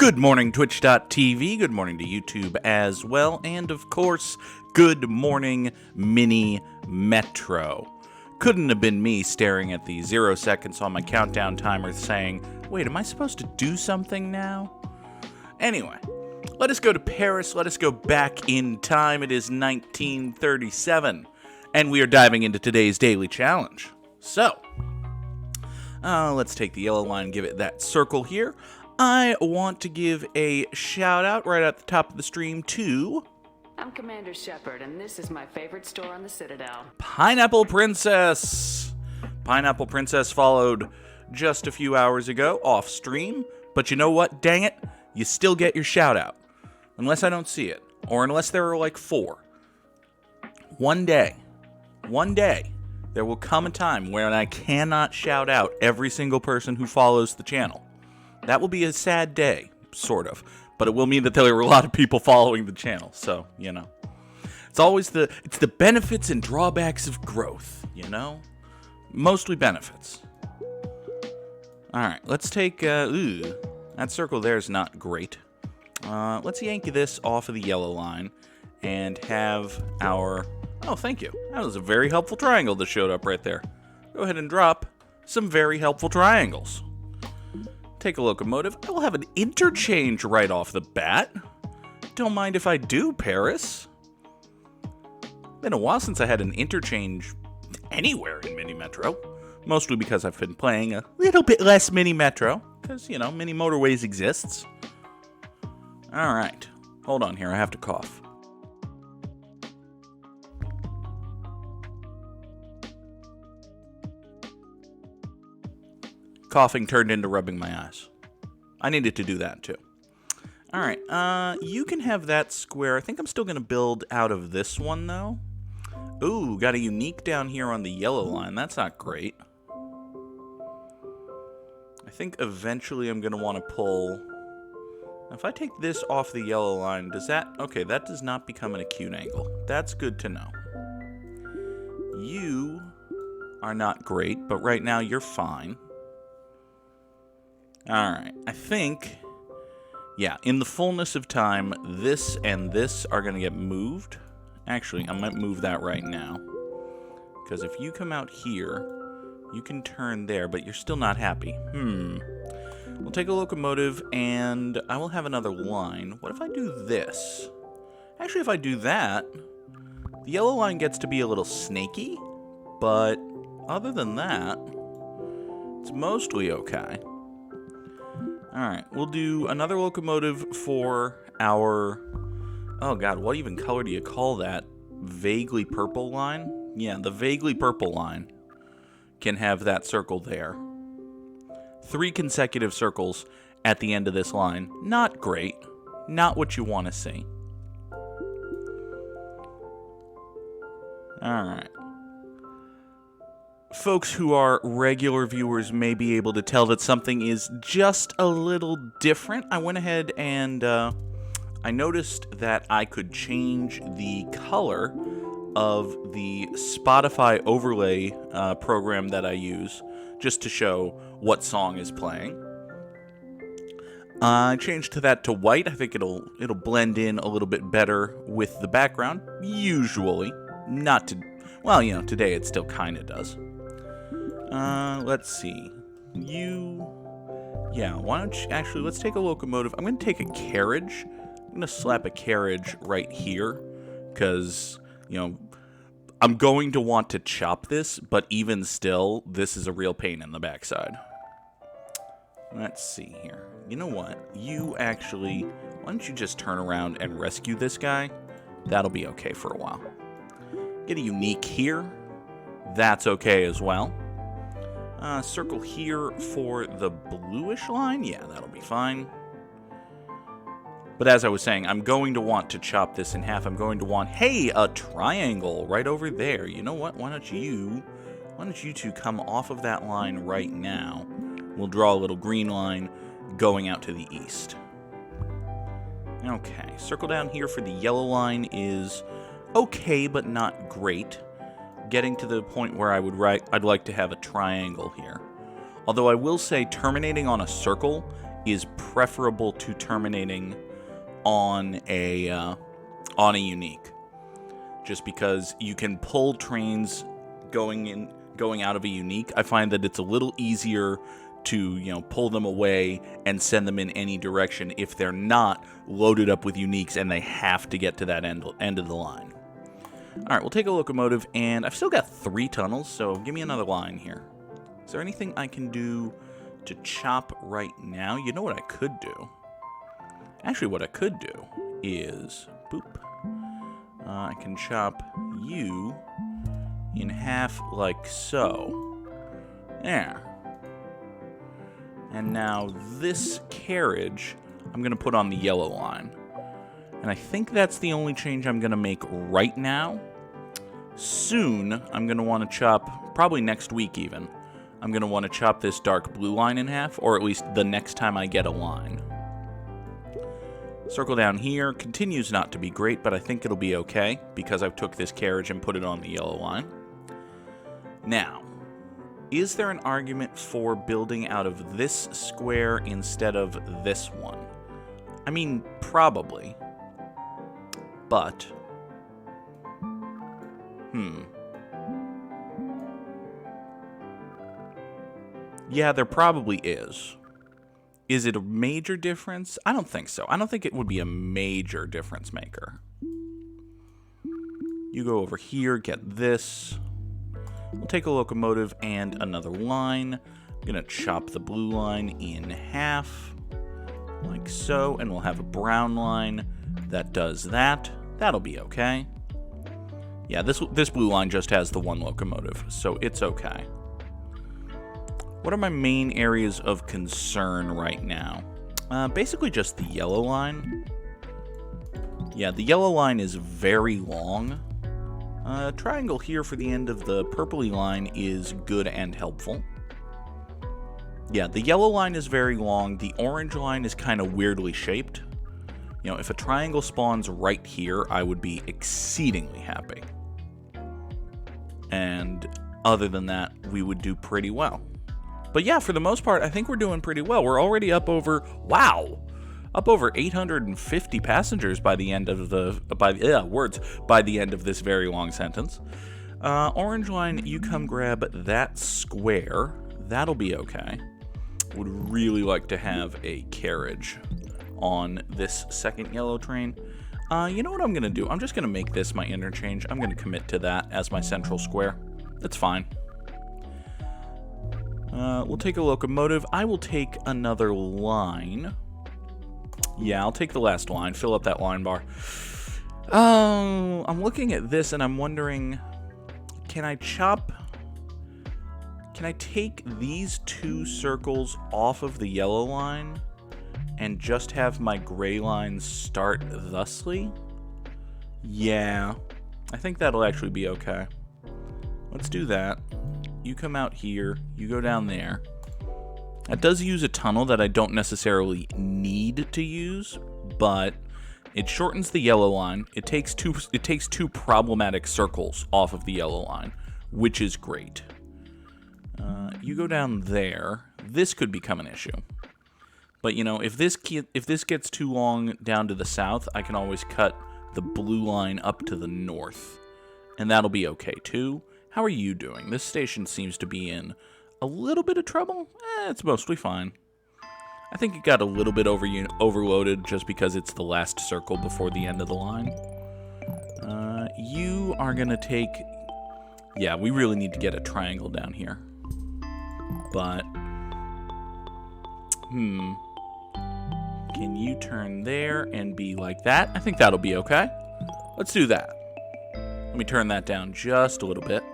Good morning, Twitch.tv. Good morning to YouTube as well. And of course, good morning, Mini Metro. Couldn't have been me staring at the 0 seconds on my countdown timer saying, wait, am I supposed to do something now? Anyway, let us go to Paris. Let us go back in time. It is 1937. And we are diving into today's daily challenge. So, let's take the yellow line and give it that circle here. I want to give a shout out right at the top of the stream to... I'm Commander Shepard, and this is my favorite store on the Citadel. Pineapple Princess. Pineapple Princess followed just a few hours ago off stream, but you know what? Dang it, you still get your shout out. Unless I don't see it, or unless there are like 4. One day, there will come a time when I cannot shout out every single person who follows the channel. That will be a sad day, sort of. But it will mean that there are a lot of people following the channel. So, you know. It's always the benefits and drawbacks of growth, you know? Mostly benefits. Alright, let's take, that circle there is not great. Let's yank this off of the yellow line and have our... Oh, thank you. That was a very helpful triangle that showed up right there. Go ahead and drop some very helpful triangles. Take a locomotive. I will have an interchange right off the bat. Don't mind if I do, Paris. Been a while since I had an interchange anywhere in Mini Metro. Mostly because I've been playing a little bit less Mini Metro. Because, you know, Mini Motorways exists. Alright. Hold on here, I have to cough. Coughing turned into rubbing my eyes. I needed to do that too. Alright, you can have that square. I think I'm still going to build out of this one though. Ooh, got a unique down here on the yellow line. That's not great. I think eventually I'm going to want to pull... If I take this off the yellow line, does that... Okay, that does not become an acute angle. That's good to know. You are not great, but right now you're fine. Alright, I think, yeah, in the fullness of time, this and this are going to get moved. Actually, I might move that right now. Because if you come out here, you can turn there, but you're still not happy. We'll take a locomotive, and I will have another line. What if I do this? Actually, if I do that, the yellow line gets to be a little snaky, but other than that, it's mostly okay. Alright, we'll do another locomotive for our... Oh god, what even color do you call that? Vaguely purple line? Yeah, the vaguely purple line can have that circle there. 3 consecutive circles at the end of this line. Not great. Not what you want to see. Alright. Folks who are regular viewers may be able to tell that something is just a little different. I went ahead and I noticed that I could change the color of the Spotify overlay program that I use just to show what song is playing. I changed that to white. I think it'll blend in a little bit better with the background. Usually. Not to... Well, you know, today it still kind of does. Let's see. Yeah, why don't you... Actually, let's take a locomotive. I'm going to take a carriage. I'm going to slap a carriage right here. Because, you know, I'm going to want to chop this, but even still, this is a real pain in the backside. Let's see here. You know what? You actually... Why don't you just turn around and rescue this guy? That'll be okay for a while. Get a unique here. That's okay as well. Circle here for the bluish line. Yeah, that'll be fine. But as I was saying, I'm going to want to chop this in half. I'm going to want, hey, a triangle right over there. You know what? Why don't you two come off of that line right now? We'll draw a little green line going out to the east. Okay, circle down here for the yellow line is okay, but not great. Getting to the point where I'd like to have a triangle here. Although I will say terminating on a circle is preferable to terminating on a unique. Just because you can pull trains going out of a unique, I find that it's a little easier to, pull them away and send them in any direction if they're not loaded up with uniques and they have to get to that end of the line. All right, we'll take a locomotive, and I've still got 3 tunnels, so give me another line here. Is there anything I can do to chop right now? You know what I could do? Actually, what I could do is, boop, I can chop you in half like so. There. And now this carriage, I'm going to put on the yellow line. And I think that's the only change I'm going to make right now. Soon, I'm going to want to chop, probably next week even, I'm going to want to chop this dark blue line in half, or at least the next time I get a line. Circle down here continues not to be great, but I think it'll be okay, because I took this carriage and put it on the yellow line. Now, is there an argument for building out of this square instead of this one? I mean, probably. But, yeah, there probably is. Is it a major difference? I don't think so. I don't think it would be a major difference maker. You go over here, get this. We'll take a locomotive and another line. I'm going to chop the blue line in half, like so, and we'll have a brown line that does that. That'll be okay. Yeah, this blue line just has the 1 locomotive, so it's okay. What are my main areas of concern right now? Basically just the yellow line. Yeah, the yellow line is very long. Triangle here for the end of the purpley line is good and helpful. Yeah, the yellow line is very long. The orange line is kind of weirdly shaped. If a triangle spawns right here, I would be exceedingly happy. And other than that, we would do pretty well. But yeah, for the most part, I think we're doing pretty well. We're already up over 850 passengers by the end of by the end of this very long sentence. Orange line, you come grab that square. That'll be okay. Would really like to have a carriage on this second yellow train. You know what I'm gonna do? I'm just gonna make this my interchange. I'm gonna commit to that as my central square. That's fine. We'll take a locomotive. I will take another line. Yeah, I'll take the last line. Fill up that line bar. I'm looking at this and I'm wondering, can I take these 2 circles off of the yellow line and just have my gray line start thusly? Yeah, I think that'll actually be okay. Let's do that. You come out here, you go down there. That does use a tunnel that I don't necessarily need to use, but it shortens the yellow line. It takes two problematic circles off of the yellow line, which is great. You go down there. This could become an issue. But if this gets too long down to the south, I can always cut the blue line up to the north, and that'll be okay too. How are you doing? This station seems to be in a little bit of trouble. It's mostly fine. I think it got a little bit overloaded just because it's the last circle before the end of the line. You are going to take... Yeah, we really need to get a triangle down here. But... Can you turn there and be like that? I think that'll be okay. Let's do that. Let me turn that down just a little bit.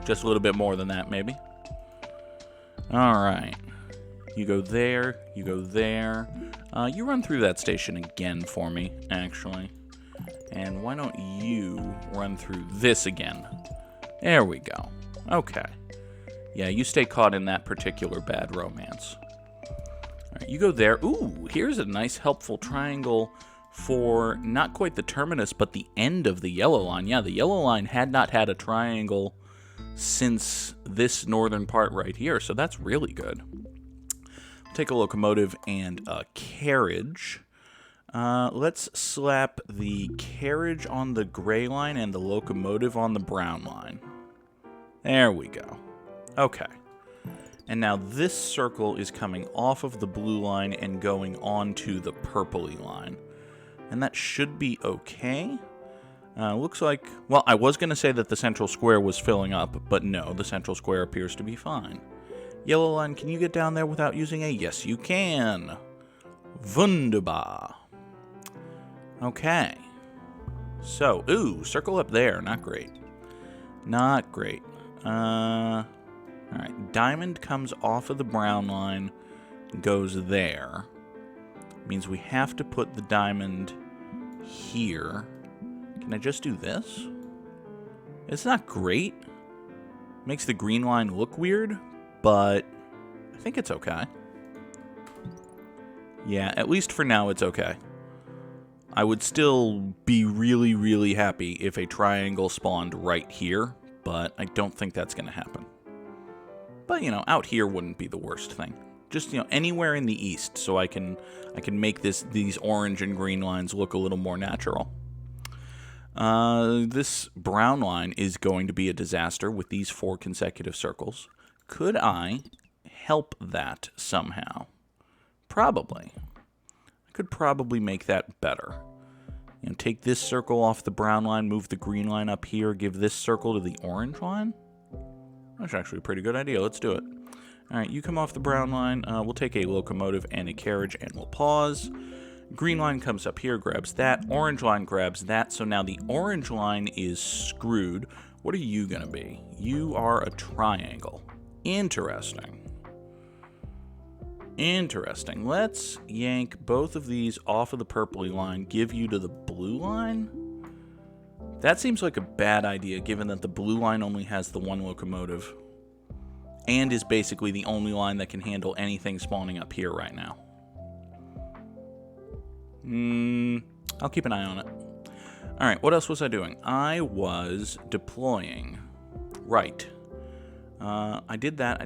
Just a little bit more than that, maybe. Alright. You go there. You go there. You run through that station again for me, actually. And why don't you run through this again? There we go. Okay. Yeah, you stay caught in that particular bad romance. Alright, you go there. Ooh, here's a nice helpful triangle for not quite the terminus, but the end of the yellow line. Yeah, the yellow line had not had a triangle since this northern part right here, so that's really good. Take a locomotive and a carriage. Let's slap the carriage on the gray line and the locomotive on the brown line. There we go. Okay. And now this circle is coming off of the blue line and going onto the purpley line. And that should be okay. Looks like... Well, I was going to say that the central square was filling up, but no, the central square appears to be fine. Yellow line, can you get down there without using a... Yes, you can. Wunderbar. Okay. So, ooh, circle up there. Not great. Not great. Alright, diamond comes off of the brown line, goes there. Means we have to put the diamond here. Can I just do this? It's not great. Makes the green line look weird, but I think it's okay. Yeah, at least for now it's okay. I would still be really, really happy if a triangle spawned right here, but I don't think that's going to happen. But, you know, out here wouldn't be the worst thing. Just, you know, anywhere in the east, so I can make these orange and green lines look a little more natural. This brown line is going to be a disaster with these 4 consecutive circles. Could I help that somehow? Probably. I could probably make that better. You know, take this circle off the brown line, move the green line up here, give this circle to the orange line. That's actually a pretty good idea. Let's do it. All right, you come off the brown line. We'll take a locomotive and a carriage, and we'll pause. Green line comes up here, grabs that. Orange line grabs that. So now the orange line is screwed. What are you going to be? You are a triangle. Interesting. Interesting. Let's yank both of these off of the purpley line, give you to the blue line. That seems like a bad idea, given that the blue line only has the 1 locomotive and is basically the only line that can handle anything spawning up here right now. I'll keep an eye on it. Alright, what else was I doing? I was deploying. Right. I did that.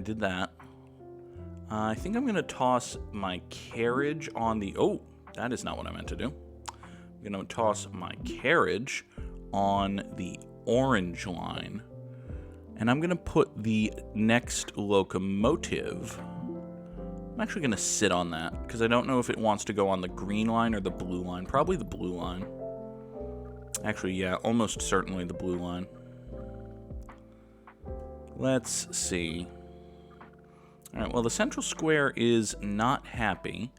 I think I'm going to toss my carriage on the... Oh, that is not what I meant to do. I'm going to toss my carriage on the orange line. And I'm going to put the next locomotive... I'm actually going to sit on that, because I don't know if it wants to go on the green line or the blue line. Probably the blue line. Actually, yeah, almost certainly the blue line. Let's see. Alright, well, the central square is not happy.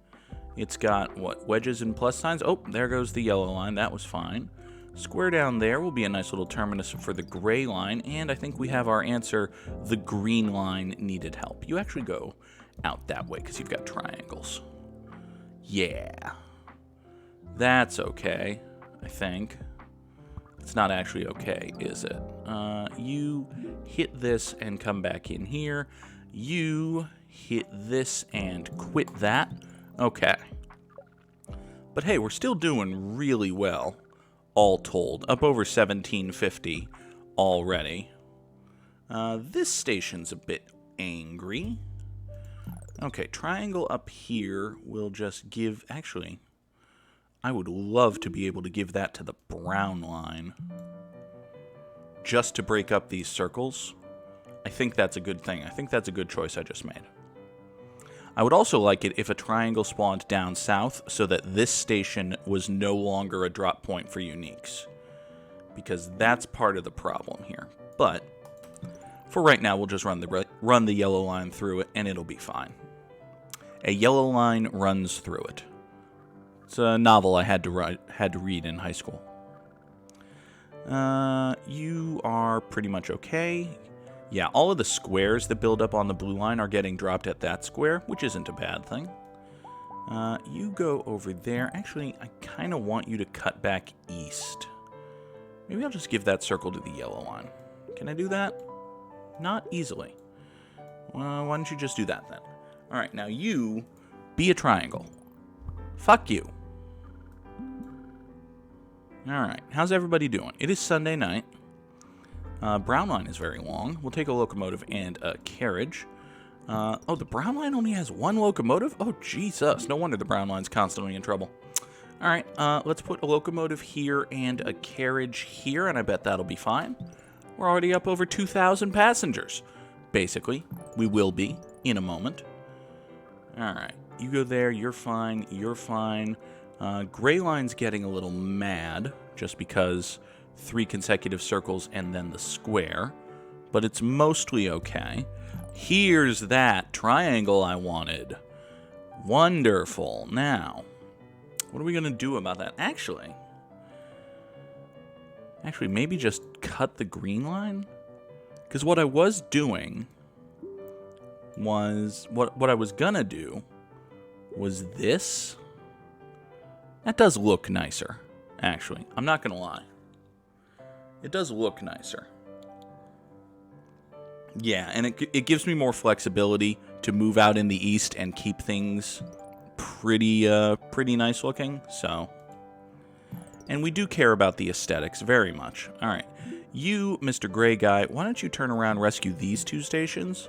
It's got, what, wedges and plus signs? Oh, there goes the yellow line. That was fine. Square down there will be a nice little terminus for the gray line, and I think we have our answer. The green line needed help. You actually go out that way because you've got triangles. Yeah. That's okay, I think. It's not actually okay, is it? You hit this and come back in here. You hit this and quit that. Okay. But hey, we're still doing really well, all told. Up over 1750 already. This station's a bit angry. Okay, triangle up here will just give... Actually, I would love to be able to give that to the brown line. Just to break up these circles. I think that's a good thing. I think that's a good choice I just made. I would also like it if a triangle spawned down south so that this station was no longer a drop point for uniques. Because that's part of the problem here. But for right now, we'll just run the yellow line through it and it'll be fine. A yellow line runs through it. It's a novel I had to read in high school. You are pretty much okay. Yeah, all of the squares that build up on the blue line are getting dropped at that square, which isn't a bad thing. You go over there. Actually, I kind of want you to cut back east. Maybe I'll just give that circle to the yellow line. Can I do that? Not easily. Well, why don't you just do that then? Alright, now you be a triangle. Fuck you. Alright, how's everybody doing? It is Sunday night. Brown line is very long. We'll take a locomotive and a carriage. Oh, the brown line only has one locomotive? Oh, Jesus. No wonder the brown line's constantly in trouble. All right, let's put a locomotive here and a carriage here, and I bet that'll be fine. We're already up over 2,000 passengers. Basically, we will be in a moment. All right, you go there. You're fine. You're fine. Gray line's getting a little mad just because 3 consecutive circles and then the square, but it's mostly okay. Here's that triangle I wanted. Wonderful. Now, what are we going to do about that? Actually, maybe just cut the green line? Because what I was doing was... What I was going to do was this. That does look nicer, actually. I'm not going to lie. It does look nicer. Yeah, and it gives me more flexibility to move out in the east and keep things pretty nice looking, so. And we do care about the aesthetics very much. All right, you, Mr. Gray Guy, why don't you turn around and rescue these 2 stations?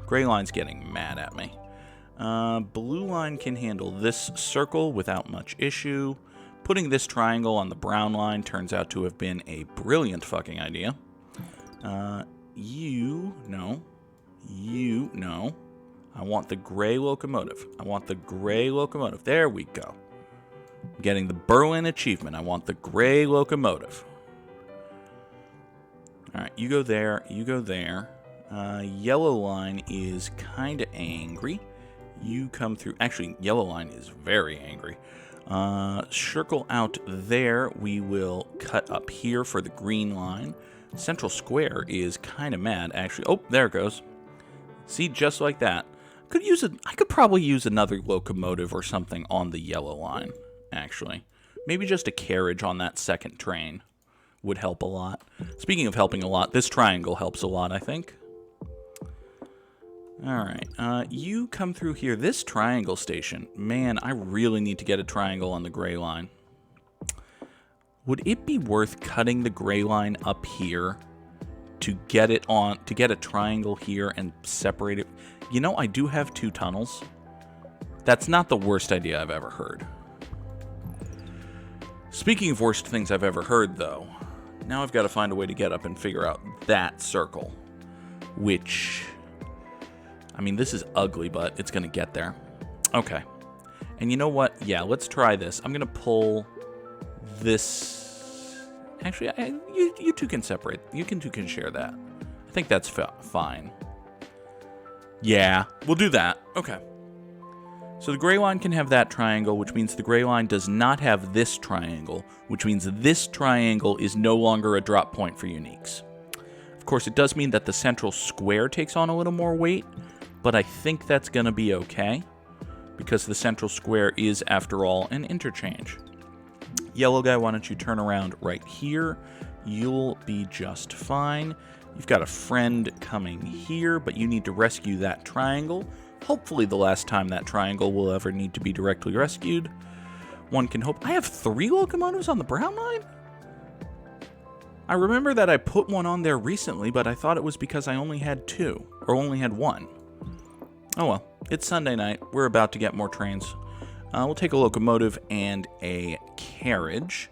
Gray Line's getting mad at me. Blue Line can handle this circle without much issue. Putting this triangle on the brown line turns out to have been a brilliant fucking idea. You, no. I want the gray locomotive. There we go. I'm getting the Berlin achievement. I want the gray locomotive. All right, you go there. Yellow line is kind of angry. You come through. Actually, yellow line is very angry. Circle out there. We will cut up here for the green line. Central Square is kind of mad, actually. Oh, there it goes. See, just like that. I could probably use another locomotive or something on the yellow line, actually. Maybe just a carriage on that second train would help a lot. Speaking of helping a lot, this triangle helps a lot, I think. All right, you come through here. This triangle station, man, I really need to get a triangle on the gray line. Would it be worth cutting the gray line up here to get a triangle here and separate it? You know, I do have 2 tunnels. That's not the worst idea I've ever heard. Speaking of worst things I've ever heard, though, now I've got to find a way to get up and figure out that circle, which, I mean, this is ugly, but it's going to get there. Okay. And you know what? Yeah, let's try this. I'm going to pull this. Actually, you 2 can separate. You 2 can share that. I think that's fine. Yeah, we'll do that. Okay. So the gray line can have that triangle, which means the gray line does not have this triangle, which means this triangle is no longer a drop point for uniques. Of course, it does mean that the central square takes on a little more weight, but I think that's going to be okay, because the central square is, after all, an interchange. Yellow guy, why don't you turn around right here? You'll be just fine. You've got a friend coming here, but you need to rescue that triangle. Hopefully the last time that triangle will ever need to be directly rescued. One can hope. I have 3 locomotives on the brown line? I remember that I put one on there recently, but I thought it was because I only had 2, or only had 1. Oh well, it's Sunday night. We're about to get more trains. We'll take a locomotive and a carriage.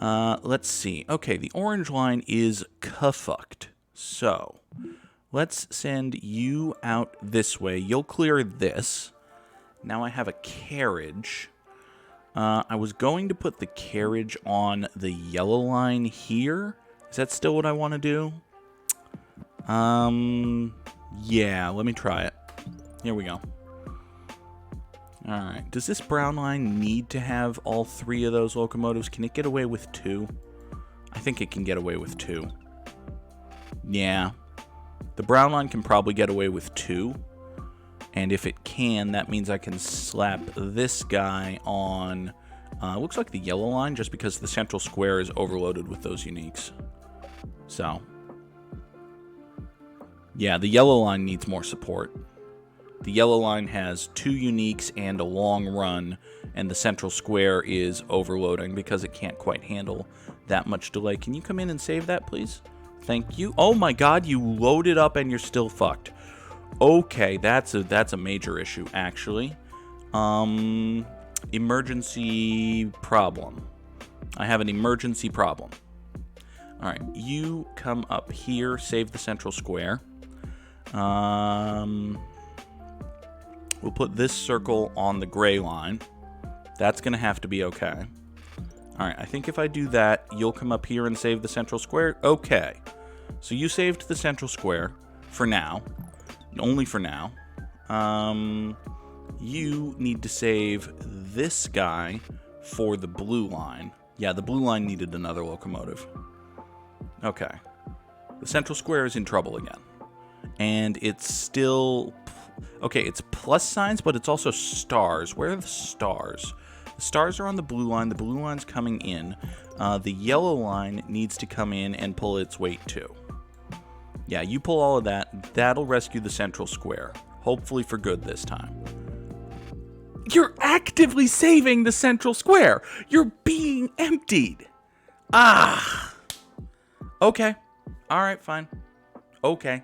Let's see. Okay, the orange line is ka-fucked. So, let's send you out this way. You'll clear this. Now I have a carriage. I was going to put the carriage on the yellow line here. Is that still what I want to do? Yeah, let me try it. Here we go. Alright, does this brown line need to have all 3 of those locomotives? Can it get away with 2? I think it can get away with 2. Yeah. The brown line can probably get away with 2. And if it can, that means I can slap this guy on, looks like the yellow line, just because the central square is overloaded with those uniques. So, yeah, the yellow line needs more support. The yellow line has 2 uniques and a long run, and the central square is overloading because it can't quite handle that much delay. Can you come in and save that, please? Thank you. Oh my god, you loaded up and you're still fucked. Okay, that's a major issue, actually. Emergency problem. I have an emergency problem. All right, you come up here, save the central square. We'll put this circle on the gray line. That's going to have to be okay. All right, I think if I do that, you'll come up here and save the central square. Okay. So you saved the central square for now. Only for now. You need to save this guy for the blue line. Yeah, the blue line needed another locomotive. Okay. The central square is in trouble again. And it's still... Okay, it's plus signs, but it's also stars. Where are the stars? The stars are on the blue line. The blue line's coming in. The yellow line needs to come in and pull its weight too. Yeah, you pull all of that. That'll rescue the central square. Hopefully for good this time. You're actively saving the central square. You're being emptied. Ah. Okay. All right, fine. Okay.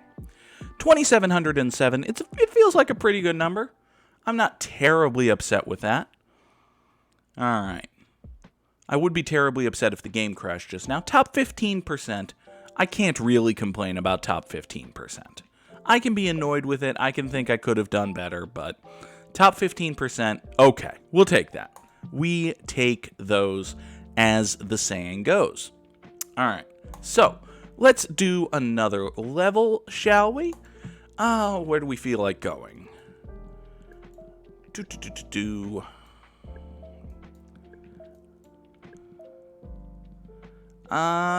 2,707. It feels like a pretty good number. I'm not terribly upset with that. All right. I would be terribly upset if the game crashed just now. Top 15%. I can't really complain about top 15%. I can be annoyed with it. I can think I could have done better, but top 15%, okay, we'll take that. We take those as the saying goes. All right, so let's do another level, shall we? Where do we feel like going?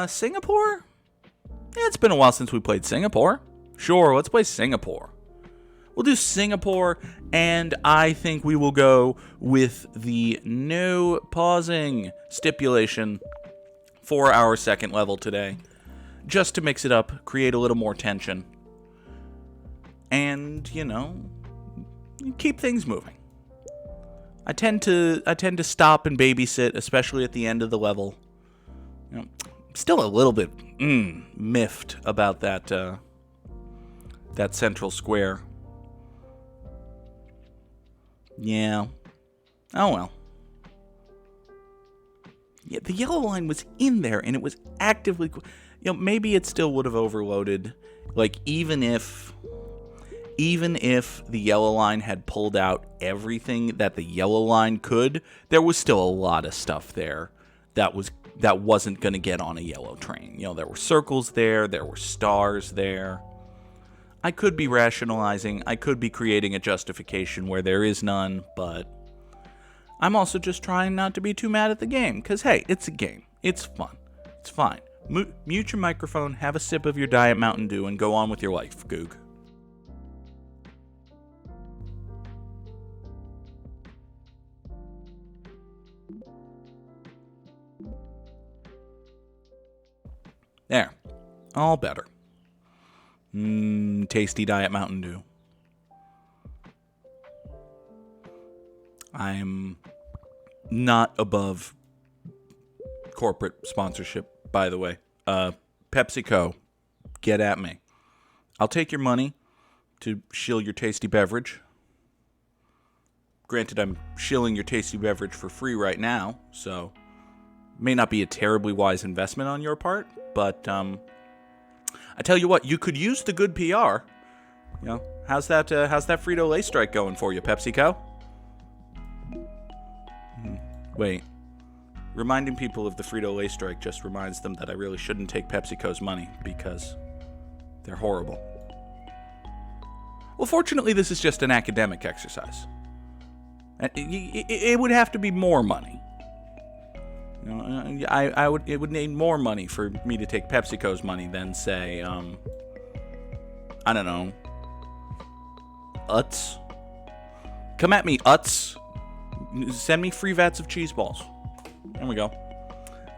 Singapore? Yeah, it's been a while since we played Singapore. Sure, let's play Singapore. We'll do Singapore, and I think we will go with the no pausing stipulation for our second level today. Just to mix it up, create a little more tension. And, you know, keep things moving. I tend to stop and babysit, especially at the end of the level. You know, still a little bit miffed about that central square. Yeah. Oh well. Yeah, the yellow line was in there and it was actively, you know, maybe it still would have overloaded. Like even if the yellow line had pulled out everything that the yellow line could, there was still a lot of stuff there that wasn't going to get on a yellow train. You know, there were circles there were stars there. I could be rationalizing, I could be creating a justification where there is none, but I'm also just trying not to be too mad at the game, because hey, it's a game. It's fun. It's fine. Mute your microphone, have a sip of your Diet Mountain Dew, and go on with your life, Goog. There. All better. Tasty Diet Mountain Dew. I'm not above corporate sponsorship, by the way. PepsiCo, get at me. I'll take your money to shill your tasty beverage. Granted, I'm shilling your tasty beverage for free right now, so may not be a terribly wise investment on your part, but I tell you what, you could use the good PR. You know, how's that Frito-Lay strike going for you, PepsiCo? Wait. Reminding people of the Frito-Lay strike just reminds them that I really shouldn't take PepsiCo's money because they're horrible. Well, fortunately, this is just an academic exercise. It would have to be more money. You know, it would need more money for me to take PepsiCo's money than, say, I don't know, Utz. Come at me, Utz. Send me free vats of cheese balls. There we go.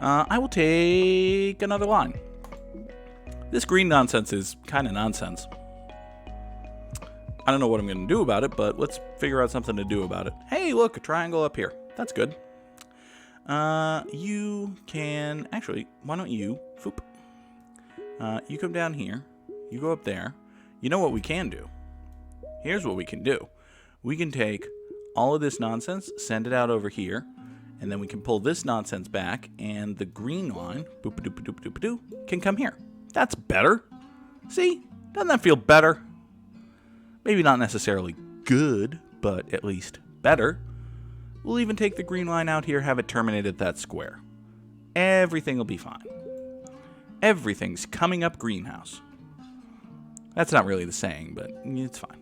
I will take another line. This green nonsense is kind of nonsense. I don't know what I'm going to do about it, but let's figure out something to do about it. Hey, look, a triangle up here. That's good. You can... Actually, why don't you... You come down here. You go up there. You know what we can do? Here's what we can do. We can take all of this nonsense, send it out over here, and then we can pull this nonsense back, and the green line, boop-a-doop-a-doop-a-doo, can come here. That's better. See? Doesn't that feel better? Maybe not necessarily good, but at least better. We'll even take the green line out here, have it terminate at that square. Everything will be fine. Everything's coming up greenhouse. That's not really the saying, but it's fine.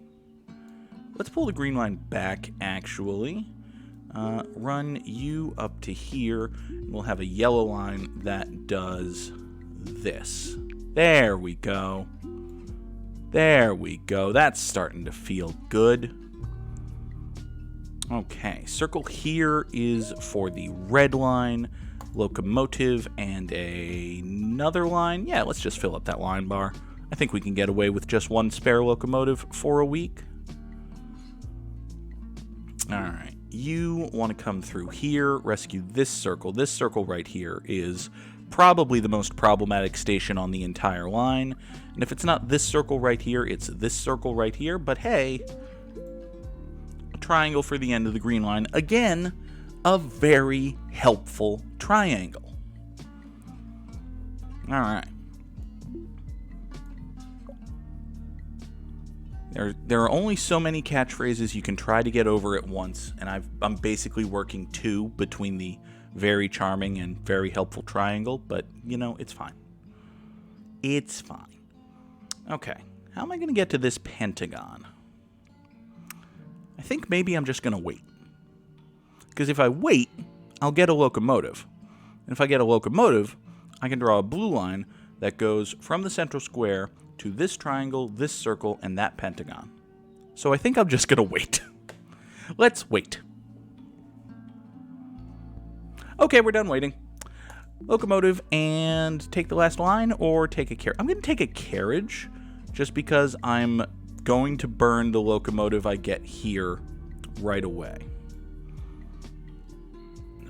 Let's pull the green line back, actually. Run you up to here, and we'll have a yellow line that does this. There we go. There we go. That's starting to feel good. Okay, circle here is for the red line, locomotive, and another line. Yeah, let's just fill up that line bar. I think we can get away with just one spare locomotive for a week. Alright, you want to come through here, rescue this circle. This circle right here is probably the most problematic station on the entire line. And if it's not this circle right here, it's this circle right here. But hey, a triangle for the end of the green line. Again, a very helpful triangle. Alright. There are only so many catchphrases you can try to get over at once, and I'm basically working two between the very charming and very helpful triangle, but, you know, it's fine. It's fine. Okay, how am I going to get to this pentagon? I think maybe I'm just going to wait. Because if I wait, I'll get a locomotive. And if I get a locomotive, I can draw a blue line that goes from the central square to this triangle, this circle, and that pentagon. So I think I'm just going to wait. Let's wait. Okay, we're done waiting. Locomotive and take the last line or take a carriage. I'm going to take a carriage just because I'm going to burn the locomotive I get here right away.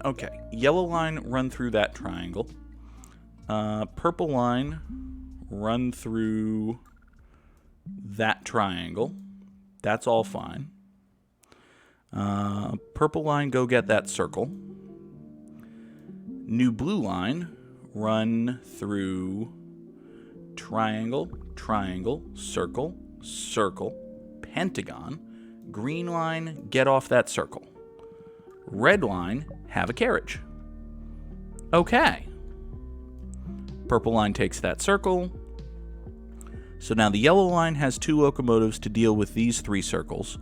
Okay, yellow line, run through that triangle. Purple line, run through that triangle. That's all fine. Purple line, go get that circle. New blue line, run through triangle, triangle, circle, circle, pentagon. Green line, get off that circle. Red line, have a carriage. Okay. Purple line takes that circle. So now the yellow line has two locomotives to deal with these three circles.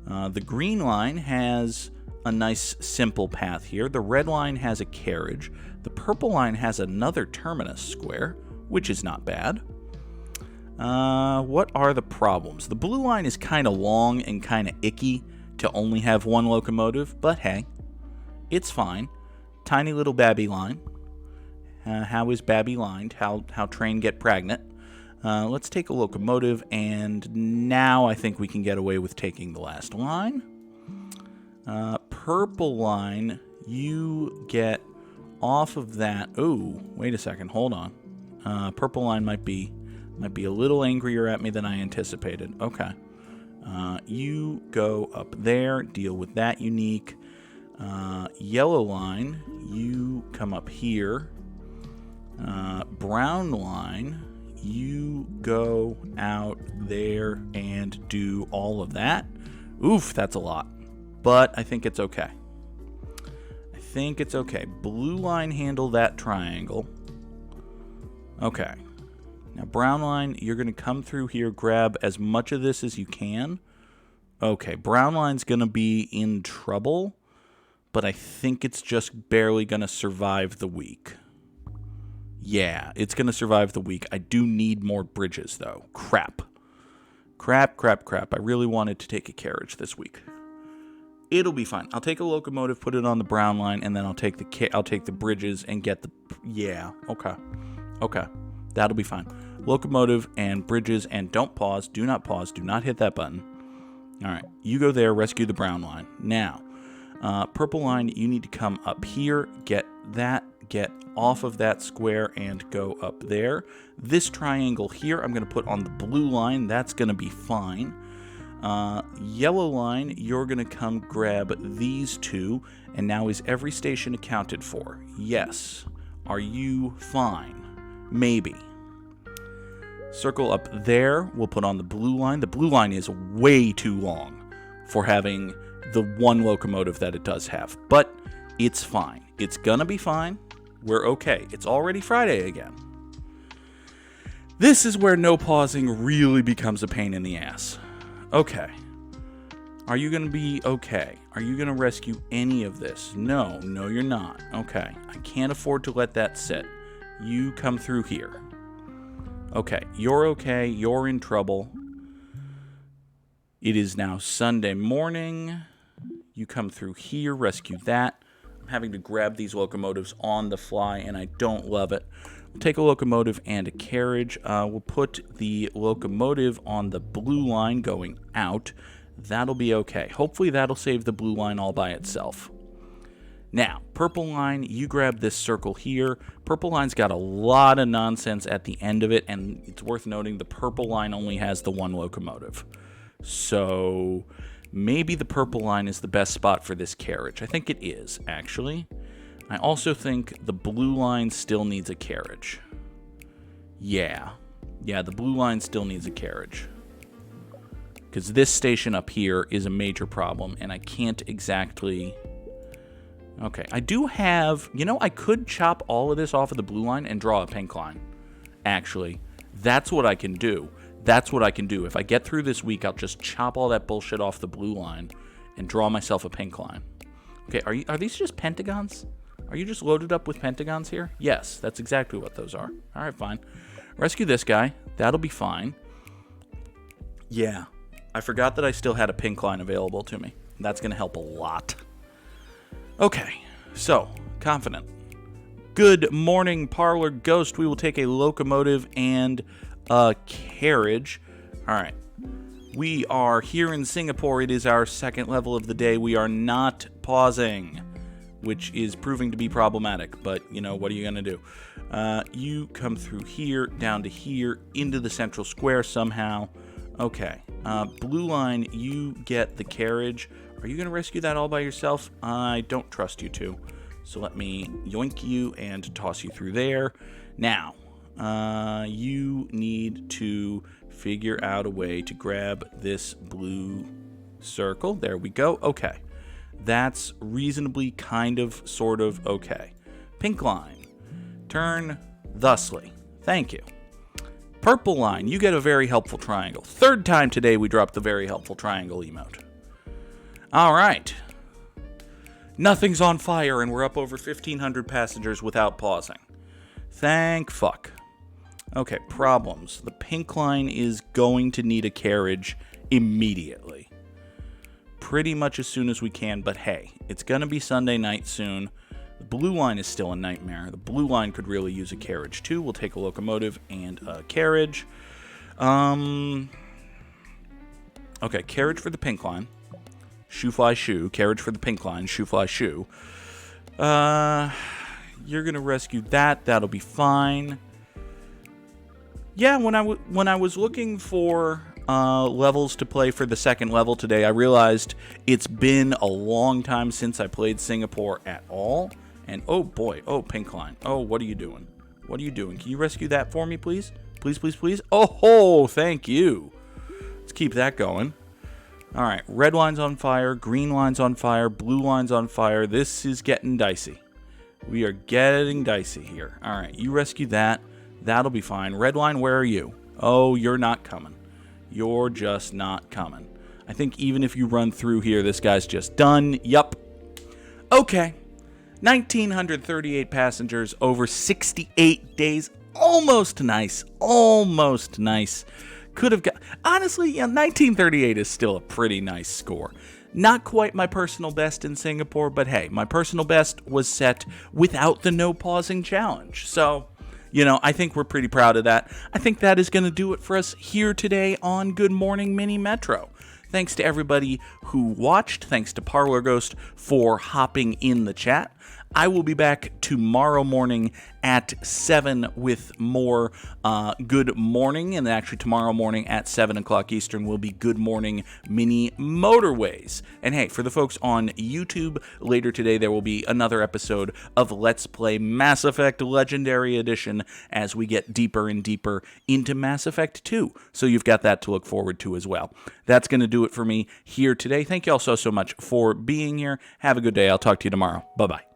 The green line has a nice simple path here. The red line has a carriage. The purple line has another terminus square, which is not bad. What are the problems? The blue line is kind of long and kind of icky to only have one locomotive, but hey, it's fine. Tiny little Babby line. How is Babby lined? How train get pregnant? Let's take a locomotive, and now I think we can get away with taking the last line. Purple line, you get off of that. Oh, wait a second, hold on. Purple line might be a little angrier at me than I anticipated. Okay. You go up there, deal with that unique. Yellow line, you come up here. Brown line, you go out there and do all of that. Oof, that's a lot. But I think it's okay. Blue line, handle that triangle. Okay. Now, brown line, you're going to come through here, grab as much of this as you can. Okay, brown line's going to be in trouble, but I think it's just barely going to survive the week. Yeah, it's going to survive the week. I do need more bridges, though. Crap. I really wanted to take a carriage this week. It'll be fine. I'll take a locomotive, put it on the brown line, and then I'll take the bridges and get the... Yeah, okay. That'll be fine. Locomotive and bridges, and don't pause. Do not pause. Do not hit that button. All right, you go there, rescue the brown line. Now, purple line, you need to come up here, get off of that square, and go up there. This triangle here, I'm going to put on the blue line. That's going to be fine. Yellow line, you're going to come grab these two. And now is every station accounted for? Yes. Are you fine? Maybe. Circle up there. We'll put on the blue line. The blue line is way too long for having the one locomotive that it does have. But it's fine. It's gonna be fine. We're okay. It's already Friday again. This is where no pausing really becomes a pain in the ass. Okay. Are you gonna be okay? Are you gonna rescue any of this? No, you're not. Okay. I can't afford to let that sit. You come through here. Okay, you're okay. You're in trouble. It is now Sunday morning. You come through here, rescue that. I'm having to grab these locomotives on the fly, and I don't love it. We'll take a locomotive and a carriage. We'll put the locomotive on the blue line going out. That'll be okay. Hopefully that'll save the blue line all by itself. Now, purple line, you grab this circle here. Purple line's got a lot of nonsense at the end of it, and it's worth noting the purple line only has the one locomotive. So maybe the purple line is the best spot for this carriage. I think it is, actually. I also think the blue line still needs a carriage. Yeah, the blue line still needs a carriage. Because this station up here is a major problem, and I can't exactly... Okay, I do have... I could chop all of this off of the blue line and draw a pink line. Actually, that's what I can do. If I get through this week, I'll just chop all that bullshit off the blue line and draw myself a pink line. Okay, are these just pentagons? Are you just loaded up with pentagons here? Yes, that's exactly what those are. All right, fine. Rescue this guy. That'll be fine. Yeah, I forgot that I still had a pink line available to me. That's going to help a lot. Okay, so, confident. Good morning, Parlor Ghost. We will take a locomotive and a carriage. All right. We are here in Singapore. It is our second level of the day. We are not pausing, which is proving to be problematic, but, what are you going to do? You come through here, down to here, into the central square somehow. Okay. Blue line, you get the carriage. Are you going to rescue that all by yourself? I don't trust you to. So let me yoink you and toss you through there. Now, you need to figure out a way to grab this blue circle. There we go. Okay. That's reasonably sort of okay. Pink line. Turn thusly. Thank you. Purple line, you get a very helpful triangle. Third time today we dropped the very helpful triangle emote. All right. Nothing's on fire, and we're up over 1,500 passengers without pausing. Thank fuck. Okay, problems. The pink line is going to need a carriage immediately. Pretty much as soon as we can, but hey, it's going to be Sunday night soon. The blue line is still a nightmare. The blue line could really use a carriage, too. We'll take a locomotive and a carriage. Okay, carriage for the pink line. Shoe fly shoe. Carriage for the pink line. Shoe fly shoe. You're gonna rescue that. That'll be fine. Yeah, when I was looking for levels to play for the second level today, I realized it's been a long time since I played Singapore at all. And oh boy, oh pink line. Oh, what are you doing? What are you doing? Can you rescue that for me, please? Please, please, please. Oh, thank you. Let's keep that going. All right, red line's on fire, green line's on fire, blue line's on fire. This is getting dicey. We are getting dicey here. All right, you rescue that. That'll be fine. Red line, where are you? Oh, you're not coming. You're just not coming. I think even if you run through here, this guy's just done. Yup. Okay. 1,938 passengers over 68 days. Almost nice. Almost nice. Could have got... Honestly, 1938 is still a pretty nice score. Not quite my personal best in Singapore, but hey, my personal best was set without the no pausing challenge. So, I think we're pretty proud of that. I think that is going to do it for us here today on Good Morning Mini Metro. Thanks to everybody who watched. Thanks to Parlor Ghost for hopping in the chat. I will be back tomorrow morning at 7 with more Good Morning. And actually, tomorrow morning at 7 o'clock Eastern will be Good Morning Mini Motorways. And hey, for the folks on YouTube, later today there will be another episode of Let's Play Mass Effect Legendary Edition as we get deeper and deeper into Mass Effect 2. So you've got that to look forward to as well. That's going to do it for me here today. Thank you all so much for being here. Have a good day. I'll talk to you tomorrow. Bye-bye.